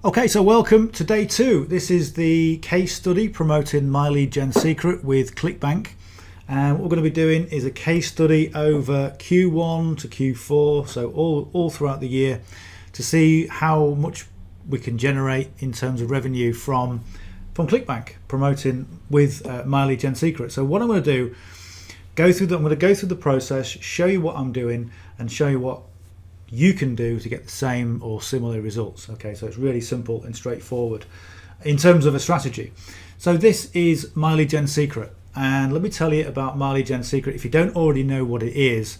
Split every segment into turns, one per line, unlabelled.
Okay, so welcome to day 2. This is the case study promoting My Lead Gen Secret with ClickBank. And what we're going to be doing is a case study over Q1 to Q4, so all throughout the year, to see how much we can generate in terms of revenue from ClickBank promoting with My Lead Gen Secret. So what I'm going to do, I'm going to go through the process, show you what I'm doing, and show you what you can do to get the same or similar results. Okay, so it's really simple and straightforward in terms of a strategy. So this is My Lead Gen Secret, and let me tell you about My Lead Gen Secret. If you don't already know what it is,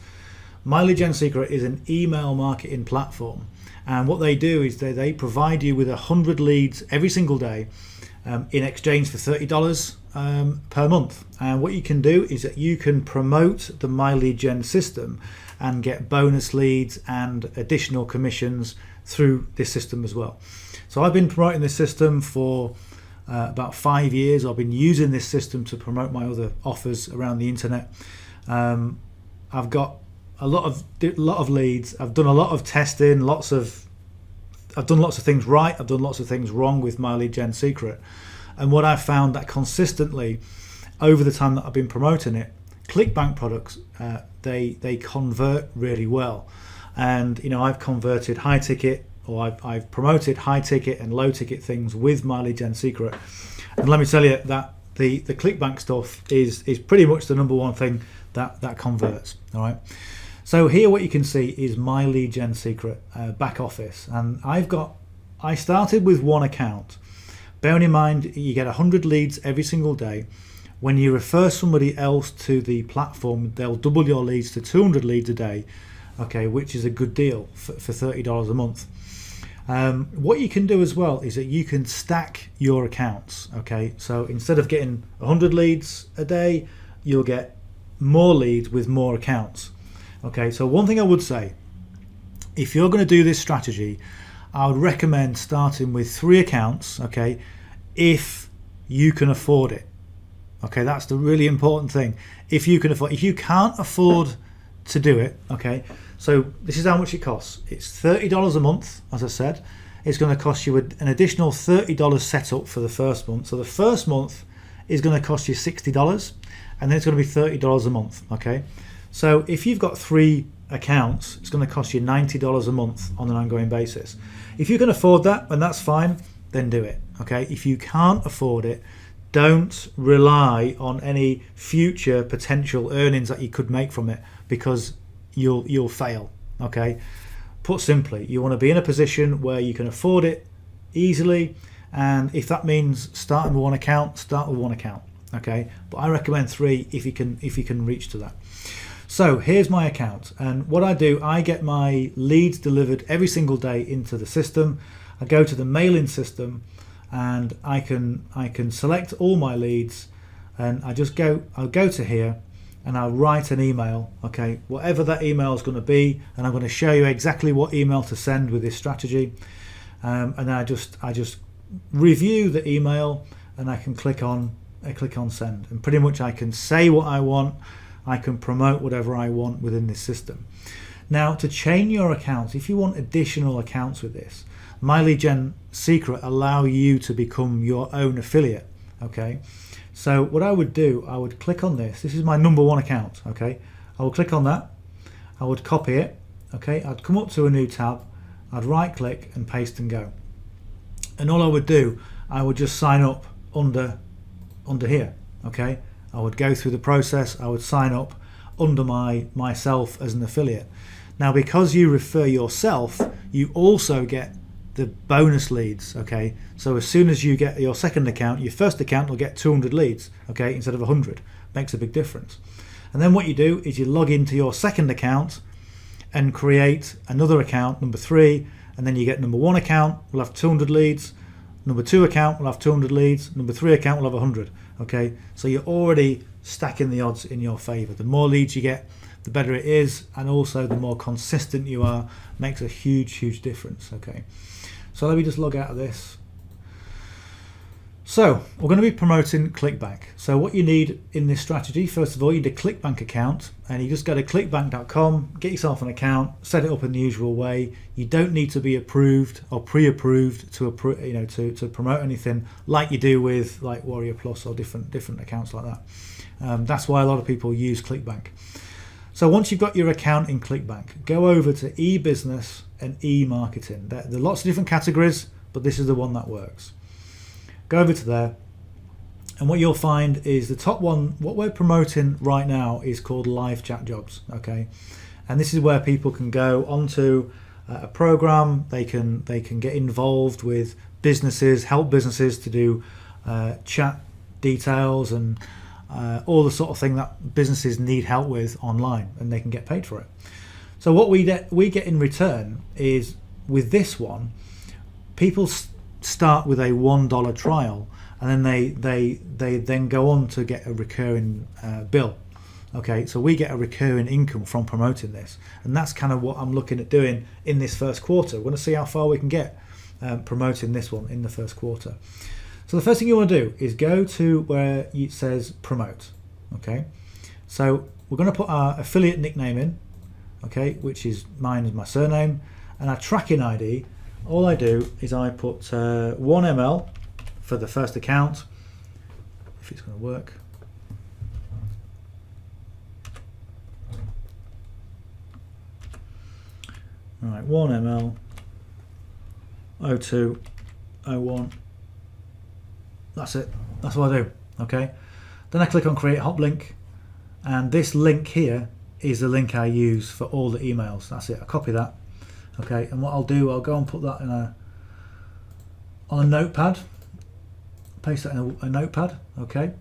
My Lead Gen Secret is an email marketing platform, and what they do is they provide you with 100 leads every single day in exchange for $30 per month. And what you can do is that you can promote the My Lead Gen system and get bonus leads and additional commissions through this system as well. So I've been promoting this system for about 5 years. I've been using this system to promote my other offers around the internet. I've got a lot of leads. I've done a lot of testing, I've done lots of things right, I've done lots of things wrong with My Lead Gen Secret. And what I've found that consistently over the time that I've been promoting it, ClickBank products, they convert really well. And you know, I've converted high ticket, or I've promoted high ticket and low ticket things with My Lead Gen Secret. And let me tell you that the ClickBank stuff is pretty much the number one thing that converts. All right. So here what you can see is My Lead Gen Secret back office, and I started with one account. Bearing in mind you get 100 leads every single day. When you refer somebody else to the platform, they'll double your leads to 200 leads a day, okay, which is a good deal for $30 a month. What you can do as well is that you can stack your accounts, okay? So instead of getting 100 leads a day, you'll get more leads with more accounts. Okay, so one thing I would say, if you're going to do this strategy, I would recommend starting with 3 accounts, okay, if you can afford it. Okay, that's the really important thing. If you can't afford to do it, okay, so this is how much it costs. It's $30 a month, as I said. It's going to cost you an additional $30 setup for the first month. So the first month is going to cost you $60, and then it's going to be $30 a month, okay? So if you've got 3 accounts, it's going to cost you $90 a month on an ongoing basis. If you can afford that, and that's fine, then do it, okay? If you can't afford it, don't rely on any future potential earnings that you could make from it, because you'll fail, okay? Put simply, you want to be in a position where you can afford it easily, and if that means starting with one account, start with one account, okay? But I recommend 3 if you can reach to that. So here's my account, and what I do, I get my leads delivered every single day into the system. I go to the mailing system, and I can select all my leads, and I'll go to here, and I'll write an email, okay, whatever that email is going to be, and I'm going to show you exactly what email to send with this strategy. And I just review the email, and I click on send, and pretty much I can say what I want. I can promote whatever I want within this system. Now, to chain your accounts, if you want additional accounts with this, My Lead Gen Secret allow you to become your own affiliate, okay? So what I would do, I would click on this. This is my number 1 account, okay? I will click on that. I would copy it, okay? I'd come up to a new tab. I'd right click and paste and go. And all I would do, I would just sign up under here, okay? I would go through the process. I would sign up under myself as an affiliate. Now, because you refer yourself, you also get the bonus leads, okay? So as soon as you get your second account, your first account will get 200 leads, okay, instead of 100. Makes a big difference. And then what you do is you log into your second account and create another account, number 3, and then you get number 1 account will have 200 leads, number 2 account will have 200 leads, number 3 account will have 100. Okay, so you're already stacking the odds in your favor. The more leads you get, the better it is, and also the more consistent you are. Makes a huge difference. Okay, so let me just log out of this. So we're going to be promoting ClickBank. So what you need in this strategy, first of all, you need a ClickBank account, and you just go to clickbank.com, get yourself an account, set it up in the usual way. You don't need to be approved or pre-approved to promote anything like you do with like Warrior Plus or different accounts like that. That's why a lot of people use ClickBank. So once you've got your account in ClickBank, go over to e-business and e-marketing. There are lots of different categories, but this is the one that works. Go over to there, and what you'll find is the top one. What we're promoting right now is called live chat jobs. Okay, and this is where people can go onto a program. They can get involved with businesses, help businesses to do chat details and all the sort of thing that businesses need help with online, and they can get paid for it. So what we get in return is, with this one, people start with a $1 trial, and then they then go on to get a recurring bill. Okay, so we get a recurring income from promoting this, and that's kind of what I'm looking at doing in this first quarter. We're going to see how far we can get promoting this one in the first quarter. So the first thing you want to do is go to where it says promote. Okay, so we're going to put our affiliate nickname in, okay, which is mine, is my surname, and our tracking ID. All I do is I put 1ml for the first account, if it's going to work. All right, 1ml, 02, 01. That's it. That's what I do. Okay. Then I click on create hop link, and this link here is the link I use for all the emails. That's it. I copy that. Okay, and what I'll do, I'll go and put that in on a notepad, paste that in a notepad. Okay,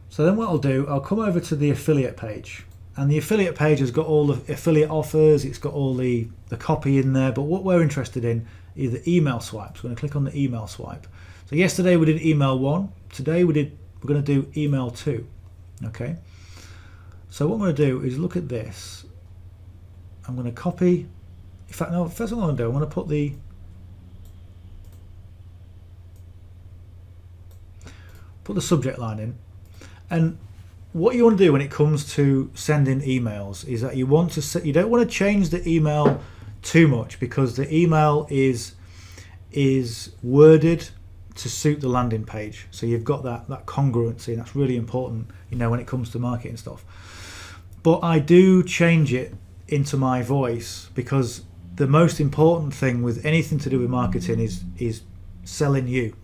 so then what I'll do, I'll come over to the affiliate page, and the affiliate page has got all the affiliate offers, it's got all the copy in there, but what we're interested in is the email swipe. So we're going to click on the email swipe. So yesterday we did email 1, today we're going to do email 2. Okay, so what I'm going to do is look at this. I'm going to copy. In fact, no, first thing I'm going to do, I'm going to put the subject line in. And what you want to do when it comes to sending emails is that you don't want to change the email too much, because the email is worded to suit the landing page. So you've got that congruency, and that's really important, when it comes to marketing stuff. But I do change it into my voice, because the most important thing with anything to do with marketing is selling you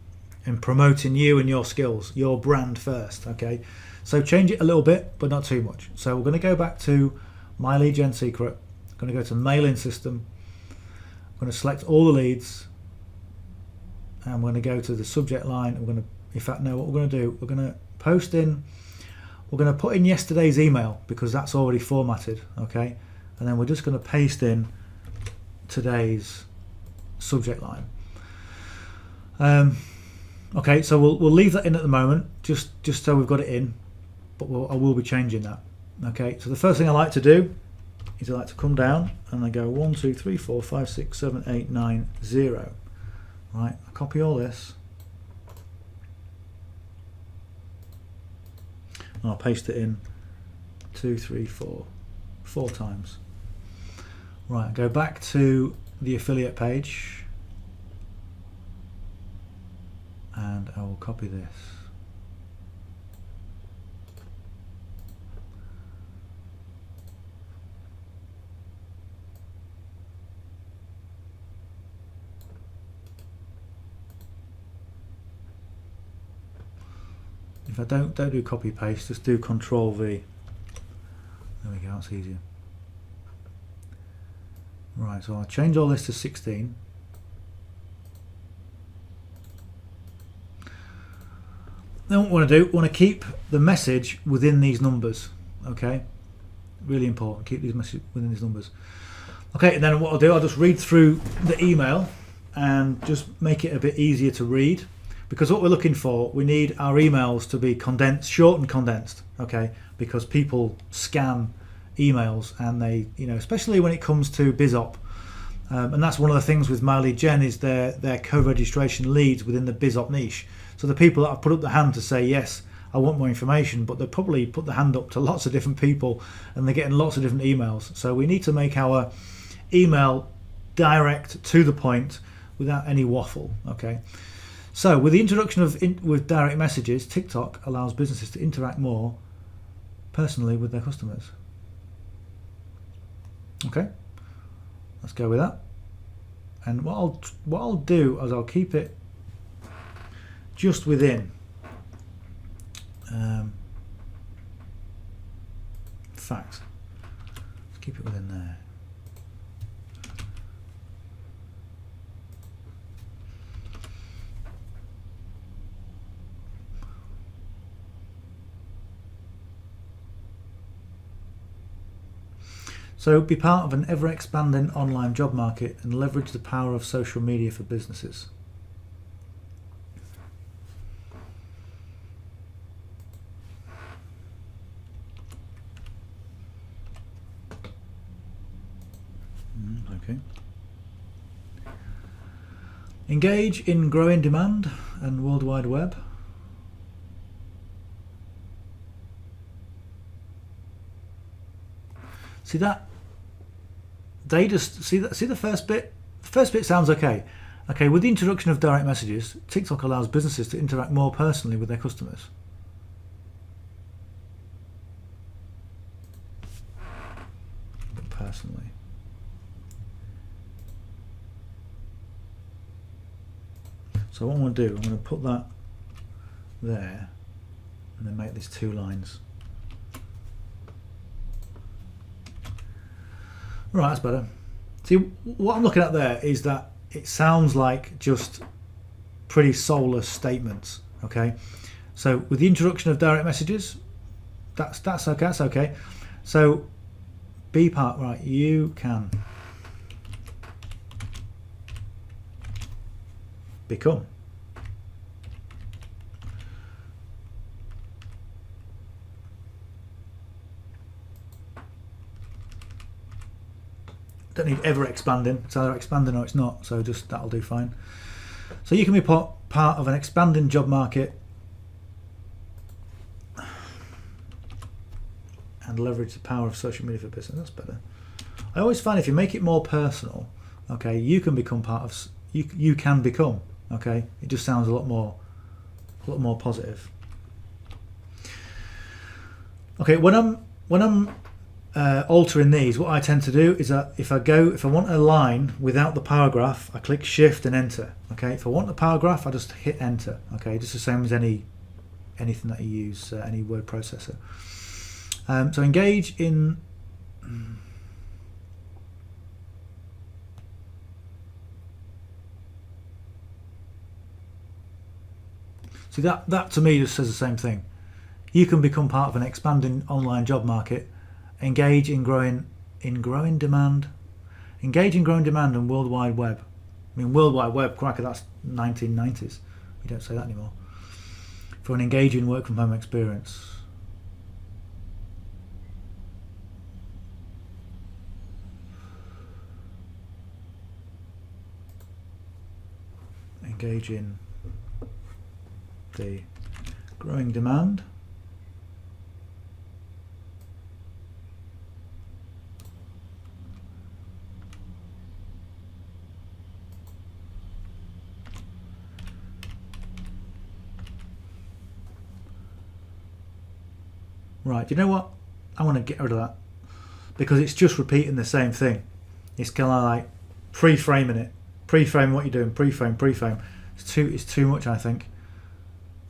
and promoting you and your skills, your brand first. Okay, so change it a little bit, but not too much. So we're going to go back to My Lead Gen Secret. I'm going to go to mailing system. I'm going to select all the leads, and I'm going to go to the subject line. We're going to, in fact, no, what we're going to do, we're going to post in, we're going to put in yesterday's email, because that's already formatted. Okay, and then we're just going to paste in today's subject line. Okay, so we'll leave that in at the moment, just so we've got it in, but I will be changing that. Okay, so the first thing I like to do is I like to come down and I go 1, 2, 3, 4, 5, 6, 7, 8, 9, 0. Right, I copy all this and I'll paste it in 2, 3, 4 times. Right, go back to the affiliate page, and I will copy this. If I don't do copy paste, just do Control V. There we go, that's easier. Right, so I'll change all this to 16. Then what we want to do, we want to keep the message within these numbers. Okay, really important, keep these messages within these numbers. Okay, and then what I'll do, I'll just read through the email and just make it a bit easier to read, because what we're looking for, we need our emails to be condensed, short and condensed. Okay, because people scan emails, and they, especially when it comes to BizOp, and that's one of the things with My Lead Gen, is their co-registration leads within the BizOp niche. So the people that have put up their hand to say, yes, I want more information, but they probably put the hand up to lots of different people and they're getting lots of different emails. So we need to make our email direct, to the point, without any waffle. Okay. So with the introduction of with direct messages, TikTok allows businesses to interact more personally with their customers. Okay, let's go with that. And what I'll do is I'll keep it just within fact. Let's keep it within there. So be part of an ever-expanding online job market and leverage the power of social media for businesses. Okay. Engage in growing demand and World Wide Web. See that? They just see the first bit. The first bit sounds okay. Okay, with the introduction of direct messages, TikTok allows businesses to interact more personally with their customers. Personally. So what I'm going to do, I'm going to put that there and then make these 2 lines. Right, that's better. See, what I'm looking at there is that it sounds like just pretty soulless statements. Okay, so with the introduction of direct messages, that's okay. That's okay. So, be part. Right, you can become. Don't need ever expanding. It's either expanding or it's not. So just that'll do fine. So you can be part of an expanding job market and leverage the power of social media for business. That's better. I always find if you make it more personal, okay, you can become part of. You can become. Okay, it just sounds a lot more positive. Okay, when I'm altering these, what I tend to do is that if I want a line without the paragraph, I click Shift and Enter. Okay, if I want the paragraph, I just hit Enter. Okay, just the same as anything that you use, any word processor. So engage in. See, that to me just says the same thing. You can become part of an expanding online job market. Engage in growing demand. Engage in growing demand and World Wide Web. I mean, World Wide Web, cracker, that's 1990s. We don't say that anymore. For an engaging work from home experience. Engage in the growing demand. Right, do you know what? I want to get rid of that because it's just repeating the same thing. It's kind of like pre-framing it. Pre-frame what you're doing. Pre-frame. It's too much, I think.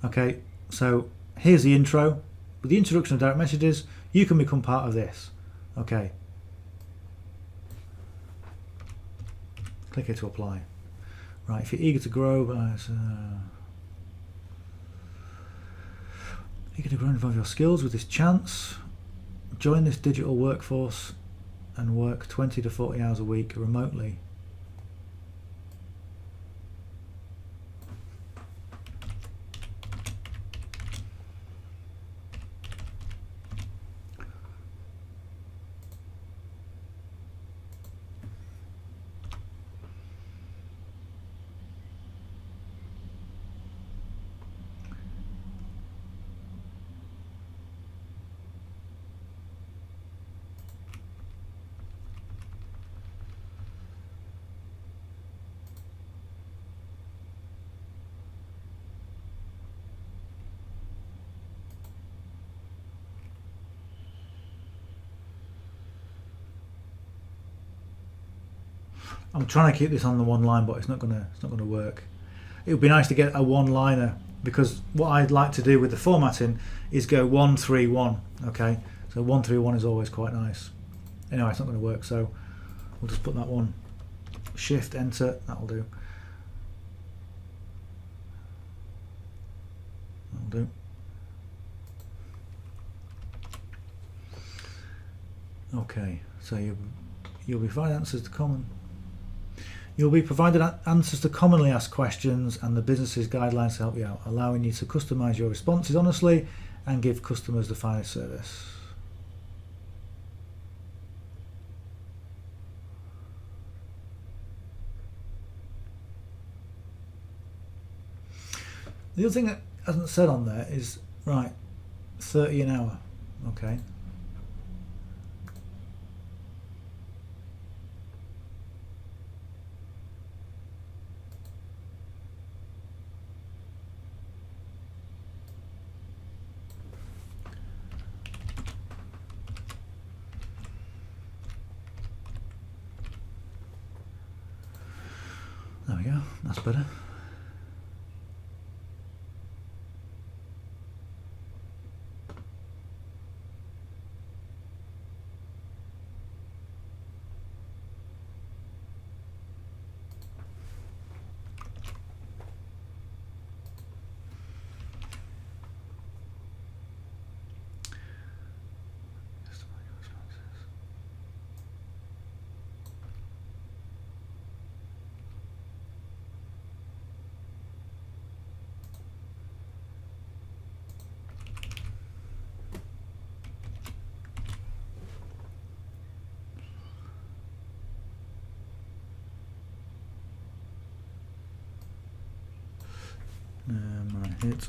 Okay, so here's the intro. With the introduction of direct messages, you can become part of this. Okay. Click here to apply. Right, if you're eager to grow, eager to grow and evolve your skills with this chance, join this digital workforce and work 20 to 40 hours a week remotely. I'm trying to keep this on the one line, but it's not gonna work. It would be nice to get a one-liner, because what I'd like to do with the formatting is go 1 3 1. Okay, so 1 3 1 is always quite nice. Anyway, it's not going to work, so we'll just put that one. Shift Enter, that'll do. That'll do. Okay, so you'll be provided answers to common. You'll be provided answers to commonly asked questions and the business's guidelines to help you out, allowing you to customize your responses honestly and give customers the finest service. The other thing that hasn't said on there is, right, 30 an hour. Okay. There we go, that's better. Right, hit.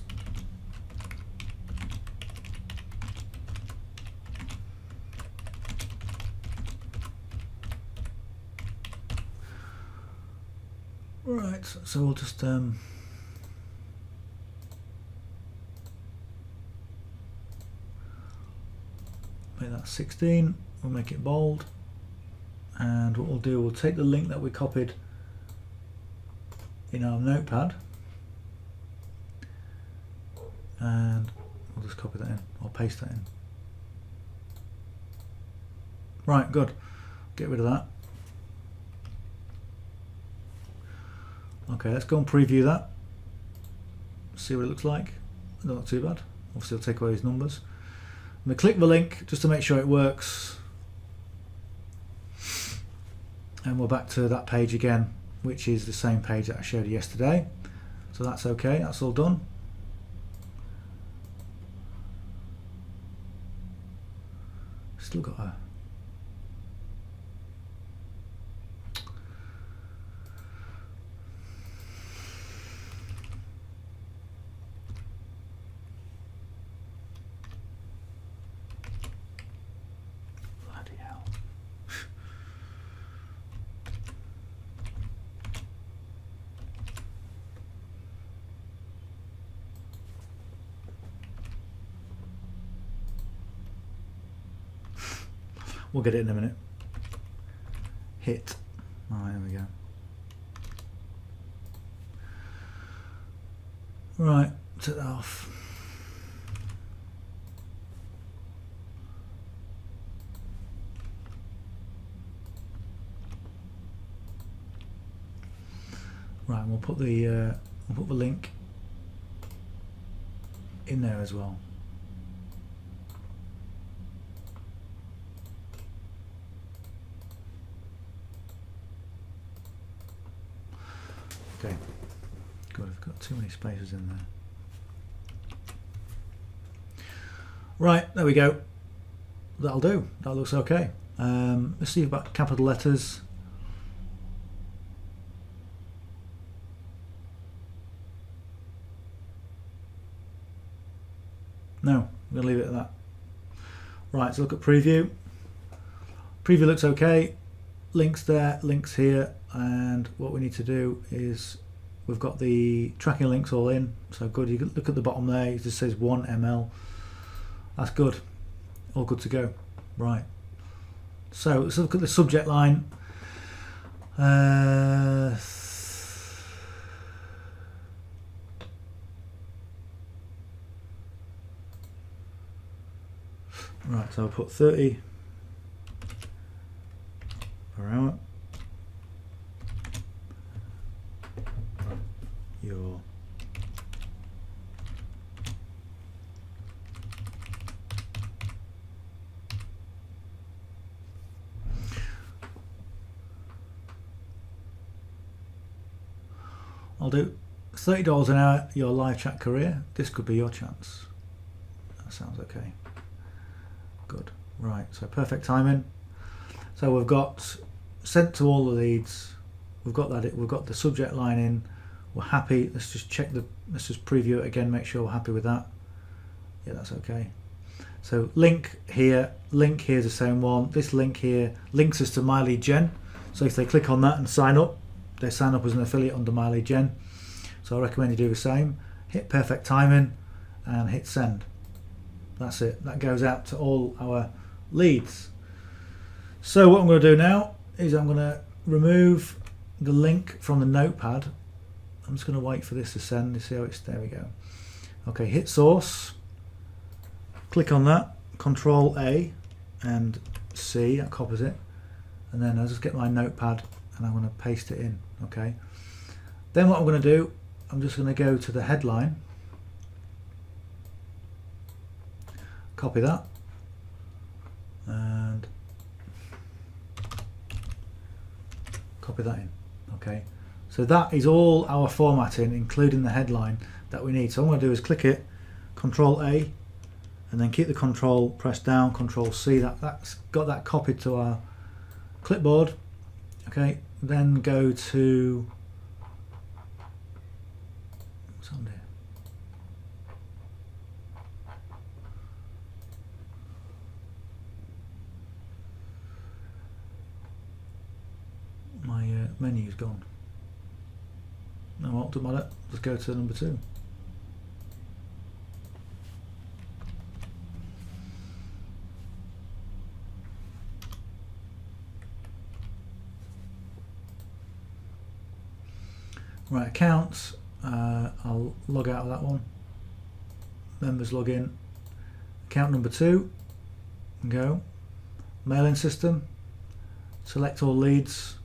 Right, so we'll just make that 16. We'll make it bold, and what we'll do, we'll take the link that we copied in our notepad, and we'll just copy that in, or paste that in. Right, good. Get rid of that. Okay, let's go and preview that. See what it looks like. Not too bad. Obviously, I'll take away these numbers. I'm going to click the link just to make sure it works. And we're back to that page again, which is the same page that I showed you yesterday. So that's okay, that's all done. Still got a bloody hell. We'll get it in a minute. Hit. Alright, there we go. Right, take that off. Right, we'll put the link in there as well. Okay, good, I've got too many spaces in there. Right, there we go. That'll do, that looks okay. Let's see about capital letters. No, I'm going to leave it at that. Right, so look at preview. Preview looks okay. Links there, links here, and what we need to do is we've got the tracking links all in, so good. You can look at the bottom there, it just says 1 ML. That's good, all good to go. Right, so let's look at the subject line. Right, so I'll put 30 per hour. Your I'll do $30 an hour, your live chat career. This could be your chance. That sounds okay. Good. Right, so perfect timing. So we've got sent to all the leads. We've got that. We've got the subject line in. We're happy. Let's just check let's just preview it again, make sure we're happy with that. Yeah, that's okay. So link here is the same one. This link here links us to MyLeadGen. So if they click on that and sign up, they sign up as an affiliate under MyLeadGen. So I recommend you do the same. Hit perfect timing and hit send. That's it. That goes out to all our leads. So what I'm going to do now is I'm going to remove the link from the notepad. I'm just going to wait for this to send. You see how it's, there we go. Okay, hit source. Click on that. Control A and C, that copies it. And then I'll just get my notepad and I'm going to paste it in. Okay. Then what I'm going to do, I'm just going to go to the headline. Copy that. And copy that in. Okay. So that is all our formatting, including the headline that we need. So what I'm going to do is click it, Control A, and then keep the control pressed down, Control C. That's got that copied to our clipboard. Okay, then go to what's on there? My menu's gone. No, what doesn't matter. Let's go to number 2. Right, accounts. I'll log out of that one. Members login. Account number 2. Go. Mailing system. Select all leads.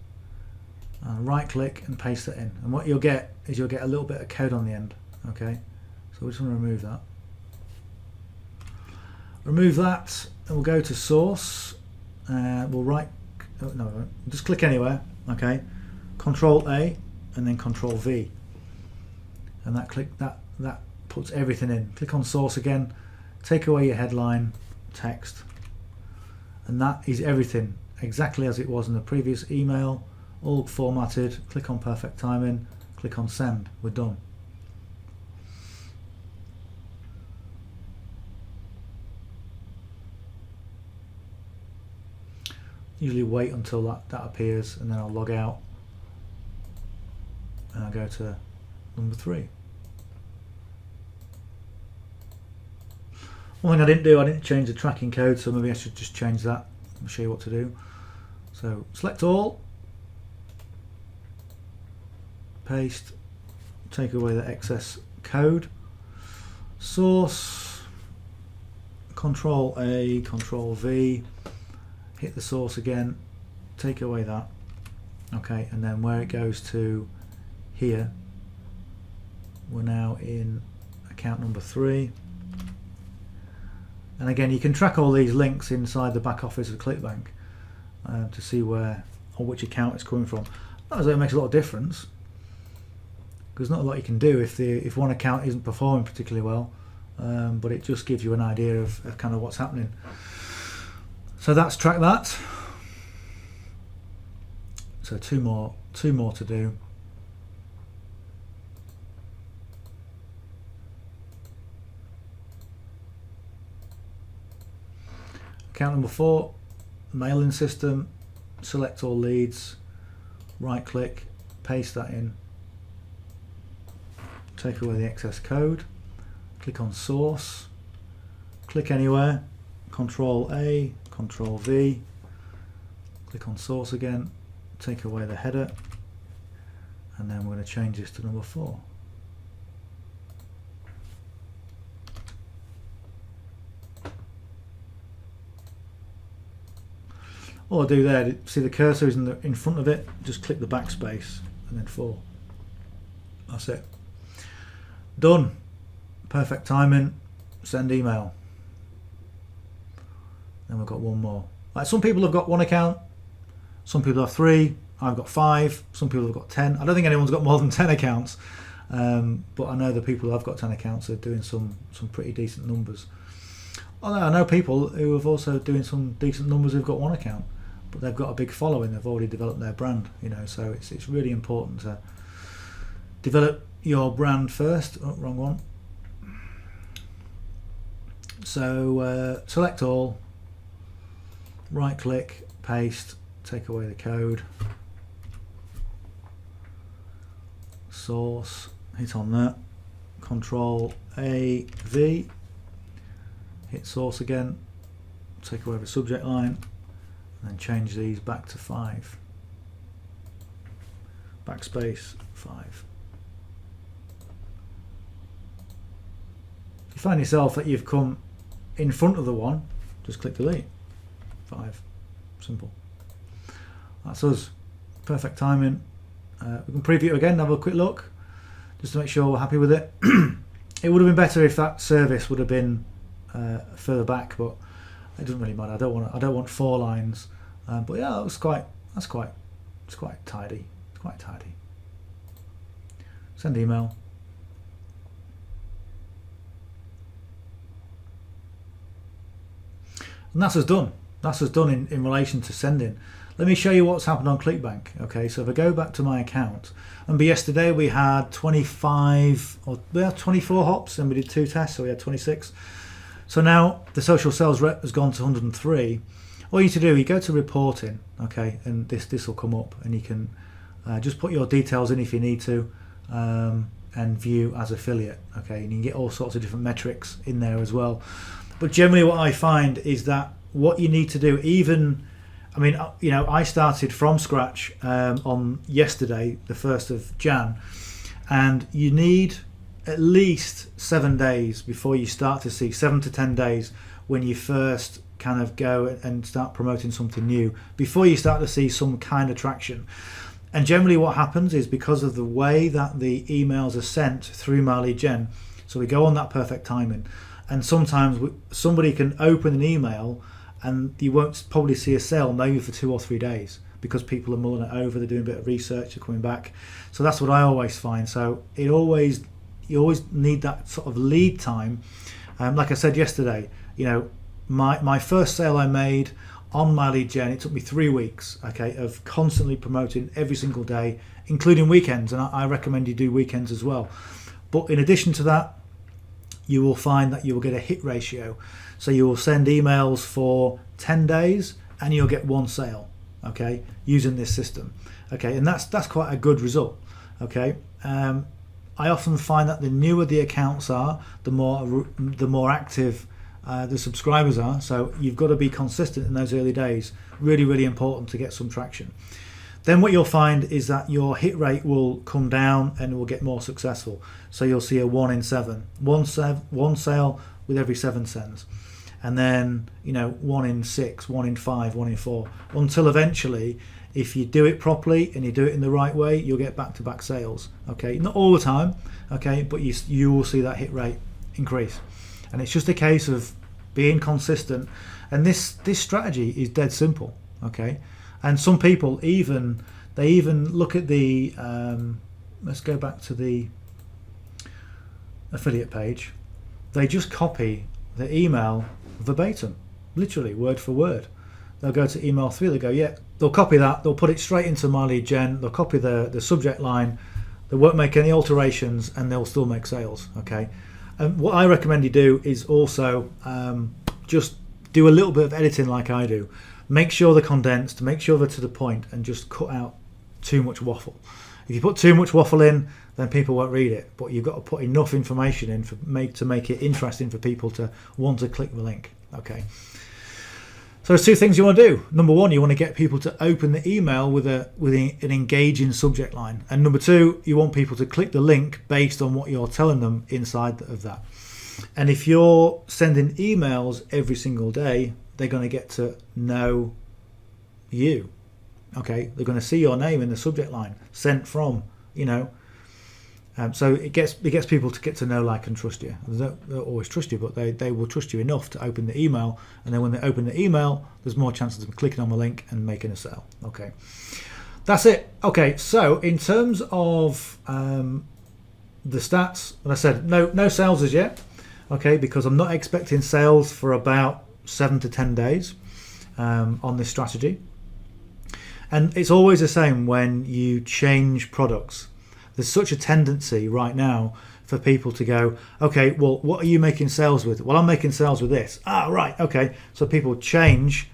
Right click and paste that in, and what you'll get is you'll get a little bit of code on the end. Okay, so we just want to remove that. Remove that, and we'll go to source. We'll just click anywhere. Okay, Control A and then Control V, and that puts everything in. Click on source again. Take away your headline text, and that is everything exactly as it was in the previous email. All formatted. Click on perfect timing, click on send. We're done. Usually wait until that appears, and then I'll log out and I'll go to number 3. One thing I didn't change the tracking code, so maybe I should just change that. I'll show you what to do. So select all, paste, take away the excess code, source, Control A, Control V, hit the source again, take away that. Okay, and then where it goes to here, we're now in account number 3. And again, you can track all these links inside the back office of ClickBank to see where or which account it's coming from. Not as though it makes a lot of difference, because not a lot you can do if one account isn't performing particularly well, but it just gives you an idea of kind of what's happening. So that's track that. So two more to do. Account number 4, mailing system, select all leads, right click, paste that in, take away the excess code, click on source, click anywhere, Control A, Control V, click on source again, take away the header, and then we're going to change this to number 4. All I do there, see the cursor is in front of it, just click the backspace and then 4. That's it. Done. Perfect timing. Send email. Then we've got one more. Like, some people have got 1 account, some people have 3, I've got 5, some people have got 10. I don't think anyone's got more than 10 accounts, but I know the people who have got 10 accounts are doing some pretty decent numbers. Although I know people who have also doing some decent numbers who've got 1 account, but they've got a big following, they've already developed their brand, you know, so it's really important to develop your brand first. Oh, wrong one. So select all, right click, paste, take away the code, source, hit on that, Control A, V, hit source again, take away the subject line, and then change these back to 5. Backspace 5. If you find yourself that you've come in front of the one, just click delete. 5. Simple. That's us. Perfect timing. We can preview it again, have a quick look, just to make sure we're happy with it. It would have been better if that service would have been further back, but it doesn't really matter. I don't want 4 lines. But yeah, it's quite tidy. It's quite tidy. Send email. And that's us done. That's us done in relation to sending. Let me show you what's happened on ClickBank. Okay, so if I go back to my account, and yesterday we had 24 hops, and we did 2 tests, so we had 26. So now the social sales rep has gone to 103. All you need to do, you go to reporting, okay, and this will come up, and you can just put your details in if you need to, and view as affiliate, okay, and you can get all sorts of different metrics in there as well. But generally what I find is that what you need to do, I mean, you know, I started from scratch on yesterday, the 1st of Jan, and you need at least 7 days before you start to see, 7 to 10 days when you first kind of go and start promoting something new, before you start to see some kind of traction. And generally what happens is, because of the way that the emails are sent through MyLeadGen, so we go on that perfect timing, and sometimes somebody can open an email and you won't probably see a sale maybe for 2 or 3 days, because people are mulling it over, they're doing a bit of research, they're coming back. So that's what I always find. So you always need that sort of lead time. Like I said yesterday, you know, my first sale I made on MyLeadGen, it took me 3 weeks, okay, of constantly promoting every single day, including weekends, and I recommend you do weekends as well. But in addition to that, you will find that you will get a hit ratio. So you will send emails for 10 days and you'll get 1 sale, okay, using this system, okay, and that's quite a good result, okay. I often find that the newer the accounts are, the more active the subscribers are. So you've got to be consistent in those early days. Really, really important to get some traction. Then what you'll find is that your hit rate will come down and it will get more successful. So you'll see a 1 in 7, one sale with every 7 sends, and then, you know, 1 in 6, 1 in 5, 1 in 4, until eventually, if you do it properly and you do it in the right way, you'll get back-to-back sales. Okay, not all the time, okay, but you will see that hit rate increase, and it's just a case of being consistent. And this strategy is dead simple, okay. And some people even look at the let's go back to the affiliate page. They just copy the email verbatim, literally word for word. They'll go to email 3, they go, yeah, they'll copy that, they'll put it straight into MyLeadGen, they'll copy the subject line, they won't make any alterations, and they'll still make sales, okay. And what I recommend you do is also just do a little bit of editing like I do. Make sure they're condensed, make sure they're to the point, and just cut out too much waffle. If you put too much waffle in, then people won't read it, but you've got to put enough information in to make it interesting for people to want to click the link, okay. So there's two things you want to do. Number one, you want to get people to open the email with an engaging subject line. And number two, you want people to click the link based on what you're telling them inside of that. And if you're sending emails every single day, they're going to get to know you. Okay, they're going to see your name in the subject line, sent from, so it gets people to get to know, like, and trust you. They'll always trust you, but they will trust you enough to open the email. And then when they open the email, there's more chances of them clicking on the link and making a sale. Okay, that's it. Okay, so in terms of the stats, and I said no sales as yet. Okay, because I'm not expecting sales for about 7 to 10 days on this strategy. And it's always the same when you change products. There's such a tendency right now for people to go, okay, well, what are you making sales with? Well, I'm making sales with this. Ah, right, okay. So people change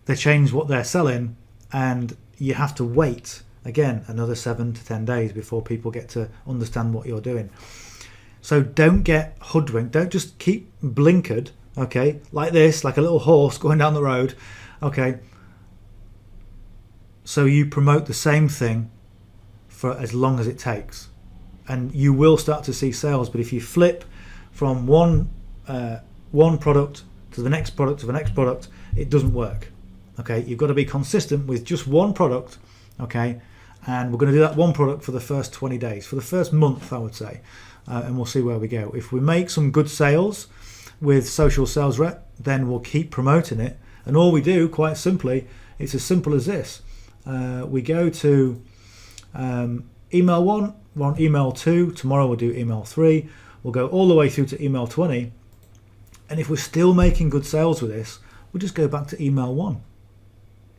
what they're selling, and you have to wait, again, another 7 to 10 days before people get to understand what you're doing. So don't get hoodwinked. Don't just keep blinkered, okay, like this, like a little horse going down the road, okay. So you promote the same thing for as long as it takes, and you will start to see sales. But if you flip from one product to the next product to the next product, it doesn't work. Okay, you've got to be consistent with just one product. Okay, and we're going to do that one product for the first 20 days, for the first month, I would say, and we'll see where we go. If we make some good sales with Social Sales Rep, then we'll keep promoting it. And all we do, quite simply, it's as simple as this. We go to email 1, we're on email 2, tomorrow we'll do email 3, we'll go all the way through to email 20, and if we're still making good sales with this, we'll just go back to email 1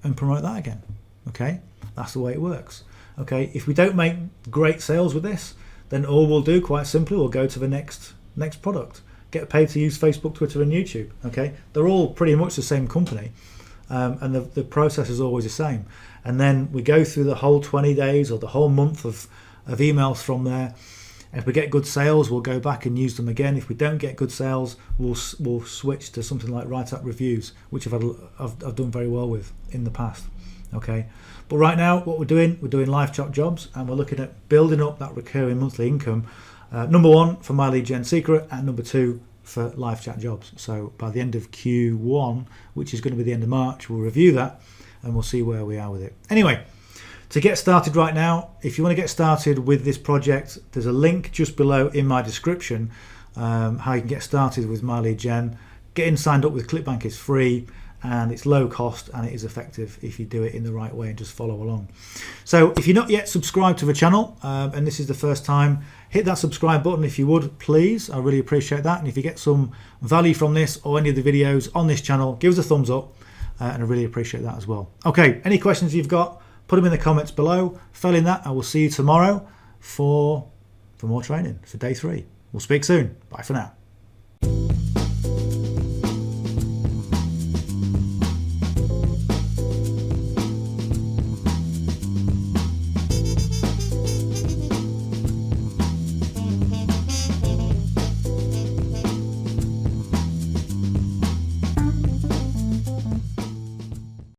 and promote that again. Okay, that's the way it works. Okay, if we don't make great sales with this, then all we'll do, quite simply, we'll go to the next product, get paid to use Facebook, Twitter and YouTube. Okay, they're all pretty much the same company. And the process is always the same. And then we go through the whole 20 days or the whole month of emails from there. If we get good sales, we'll go back and use them again. If we don't get good sales, we'll switch to something like write-up reviews, which I've done very well with in the past. Okay, but right now what we're doing live chat jobs, and we're looking at building up that recurring monthly income. Number one for My Lead Gen Secret, and number two for live chat jobs. So by the end of Q1, which is going to be the end of March, we'll review that and we'll see where we are with it. Anyway, to get started right now, if you want to get started with this project, there's a link just below in my description how you can get started with My Lead Gen. Getting signed up with ClickBank is free, and it's low cost, and it is effective if you do it in the right way and just follow along. So if you're not yet subscribed to the channel, and this is the first time, hit that subscribe button if you would, please. I really appreciate that. And if you get some value from this or any of the videos on this channel, give us a thumbs up, and I really appreciate that as well. Okay, any questions you've got, put them in the comments below. Failing that, I will see you tomorrow for more training, for day 3. We'll speak soon. Bye for now.